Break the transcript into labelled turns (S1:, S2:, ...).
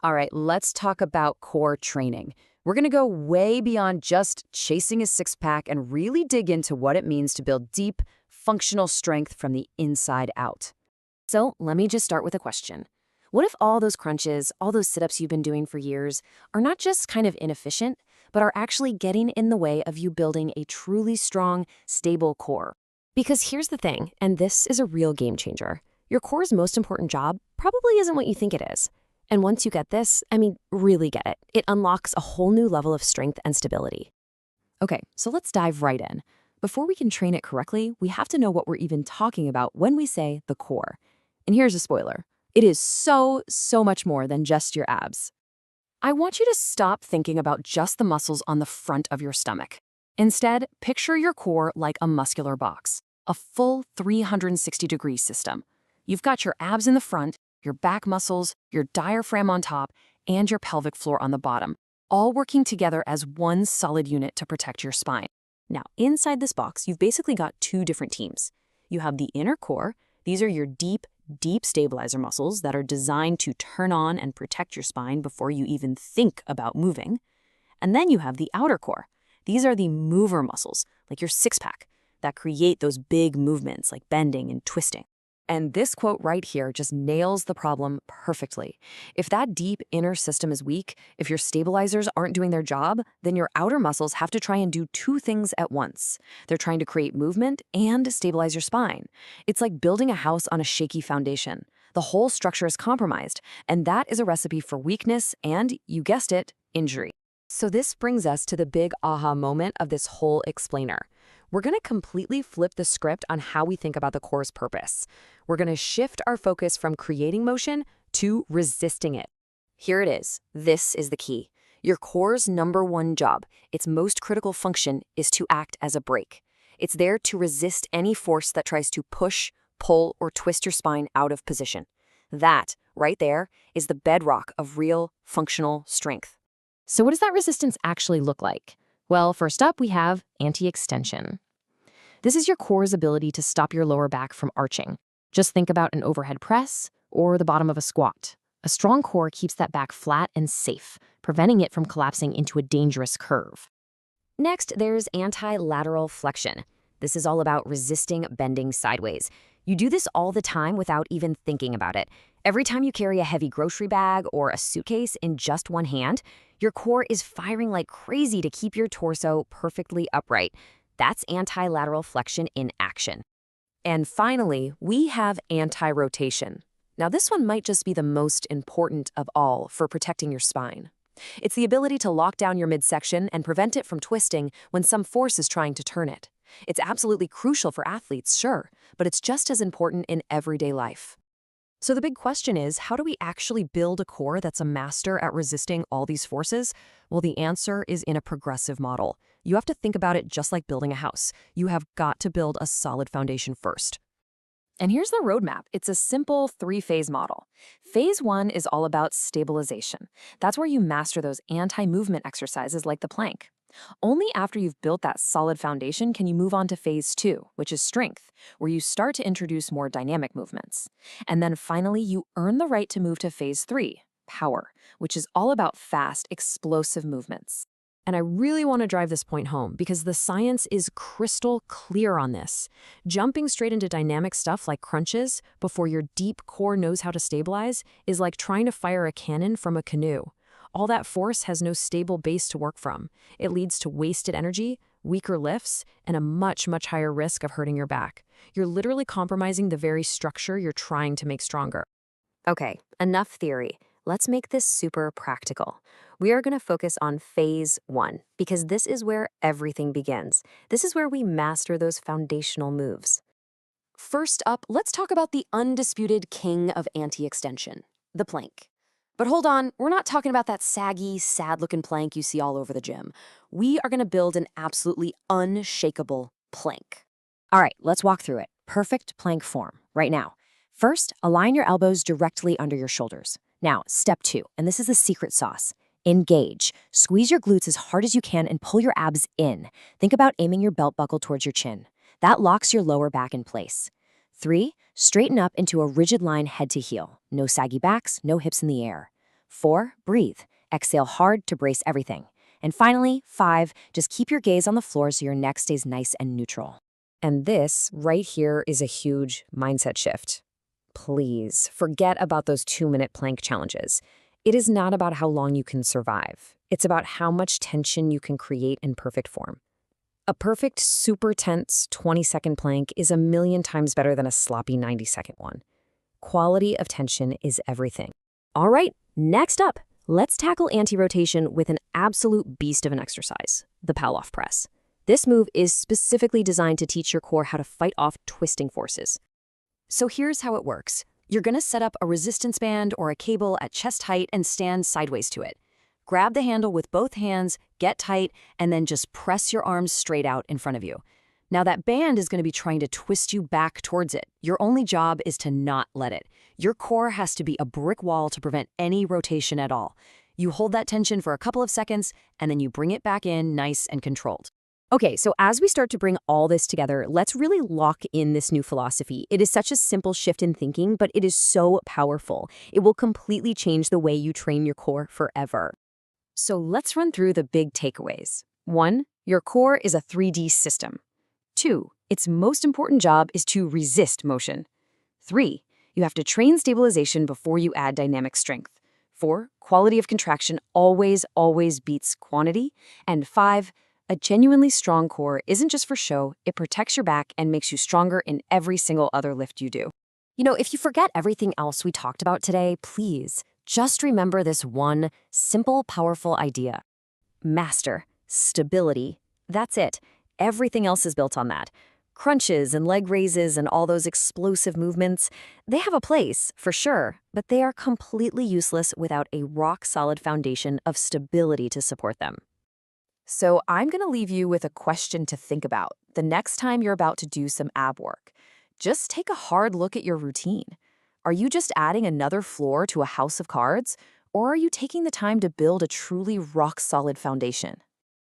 S1: All right, let's talk about core training. We're going to go way beyond just chasing a six-pack and really dig into what it means to build deep, functional strength from the inside out.
S2: So let me just start with a question. What if all those crunches, all those sit-ups you've been doing for years, are not just kind of inefficient, but are actually getting in the way of you building a truly strong, stable core? Because here's the thing, and this is a real game changer. Your core's most important job probably isn't what you think it is. And once you get this, really get it, it unlocks a whole new level of strength and stability.
S1: Okay, so let's dive right in. Before we can train it correctly, we have to know what we're even talking about when we say the core. And here's a spoiler. It is so much more than just your abs. I want you to stop thinking about just the muscles on the front of your stomach. Instead, picture your core like a muscular box, a full 360-degree system. You've got your abs in the front, your back muscles, your diaphragm on top, and your pelvic floor on the bottom, all working together as one solid unit to protect your spine.
S2: Now, inside this box, you've basically got two different teams. You have the inner core. These are your deep stabilizer muscles that are designed to turn on and protect your spine before you even think about moving. And then you have the outer core. These are the mover muscles, like your six-pack, that create those big movements like bending and twisting.
S1: And this quote right here just nails the problem perfectly. If that deep inner system is weak, if your stabilizers aren't doing their job, then your outer muscles have to try and do two things at once. They're trying to create movement and stabilize your spine. It's like building a house on a shaky foundation. The whole structure is compromised, and that is a recipe for weakness and, you guessed it, injury. So this brings us to the big aha moment of this whole explainer. We're going to completely flip the script on how we think about the core's purpose. We're going to shift our focus from creating motion to resisting it.
S2: Here it is. This is the key. Your core's number one job, its most critical function, is to act as a brake. It's there to resist any force that tries to push, pull, or twist your spine out of position. That, right there, is the bedrock of real, functional strength.
S3: So what does that resistance actually look like? Well, first up, we have anti-extension. This is your core's ability to stop your lower back from arching. Just think about an overhead press or the bottom of a squat. A strong core keeps that back flat and safe, preventing it from collapsing into a dangerous curve.
S2: Next, there's anti-lateral flexion. This is all about resisting bending sideways. You do this all the time without even thinking about it. Every time you carry a heavy grocery bag or a suitcase in just one hand, your core is firing like crazy to keep your torso perfectly upright. That's anti-lateral flexion in action.
S1: And finally, we have anti-rotation. Now, this one might just be the most important of all for protecting your spine. It's the ability to lock down your midsection and prevent it from twisting when some force is trying to turn it. It's absolutely crucial for athletes, sure, but it's just as important in everyday life. So the big question is, how do we actually build a core that's a master at resisting all these forces? Well, the answer is in a progressive model. You have to think about it just like building a house. You have got to build a solid foundation first. And here's the roadmap. It's a simple three-phase model. Phase 1 is all about stabilization. That's where you master those anti-movement exercises like the plank. Only after you've built that solid foundation can you move on to phase 2, which is strength, where you start to introduce more dynamic movements. And then finally, you earn the right to move to phase 3, power, which is all about fast, explosive movements. And I really want to drive this point home because the science is crystal clear on this. Jumping straight into dynamic stuff like crunches before your deep core knows how to stabilize is like trying to fire a cannon from a canoe. All that force has no stable base to work from. It leads to wasted energy, weaker lifts, and a much higher risk of hurting your back. You're literally compromising the very structure you're trying to make stronger.
S2: Okay, enough theory. Let's make this super practical. We are going to focus on phase 1 because this is where everything begins. This is where we master those foundational moves.
S1: First up, let's talk about the undisputed king of anti-extension, the plank. But hold on, we're not talking about that saggy, sad-looking plank you see all over the gym. We are going to build an absolutely unshakable plank.
S2: All right, let's walk through it. Perfect plank form, right now. First, align your elbows directly under your shoulders. Now, step 2, and this is the secret sauce. Engage. Squeeze your glutes as hard as you can and pull your abs in. Think about aiming your belt buckle towards your chin. That locks your lower back in place. 3, straighten up into a rigid line head to heel. No saggy backs, no hips in the air. 4, breathe. Exhale hard to brace everything. And finally, 5, just keep your gaze on the floor so your neck stays nice and neutral.
S1: And this right here is a huge mindset shift. Please forget about those 2-minute plank challenges. It is not about how long you can survive. It's about how much tension you can create in perfect form. A perfect, super tense 20-second plank is a million times better than a sloppy 90-second one. Quality of tension is everything.
S2: All right, next up, let's tackle anti-rotation with an absolute beast of an exercise, the Pallof Press. This move is specifically designed to teach your core how to fight off twisting forces. So here's how it works. You're going to set up a resistance band or a cable at chest height and stand sideways to it. Grab the handle with both hands, get tight, and then just press your arms straight out in front of you. Now that band is going to be trying to twist you back towards it. Your only job is to not let it. Your core has to be a brick wall to prevent any rotation at all. You hold that tension for a couple of seconds, and then you bring it back in nice and controlled.
S1: Okay, so as we start to bring all this together, let's really lock in this new philosophy. It is such a simple shift in thinking, but it is so powerful. It will completely change the way you train your core forever. So let's run through the big takeaways. 1, your core is a 3D system. 2, its most important job is to resist motion. 3, you have to train stabilization before you add dynamic strength. 4, quality of contraction always beats quantity. And 5, a genuinely strong core isn't just for show, it protects your back and makes you stronger in every single other lift you do.
S2: You know, if you forget everything else we talked about today, please just remember this one simple, powerful idea. Master, stability, that's it. Everything else is built on that. Crunches and leg raises and all those explosive movements, they have a place, for sure, but they are completely useless without a rock-solid foundation of stability to support them.
S1: So I'm going to leave you with a question to think about the next time you're about to do some ab work. Just take a hard look at your routine. Are you just adding another floor to a house of cards, or are you taking the time to build a truly rock-solid foundation?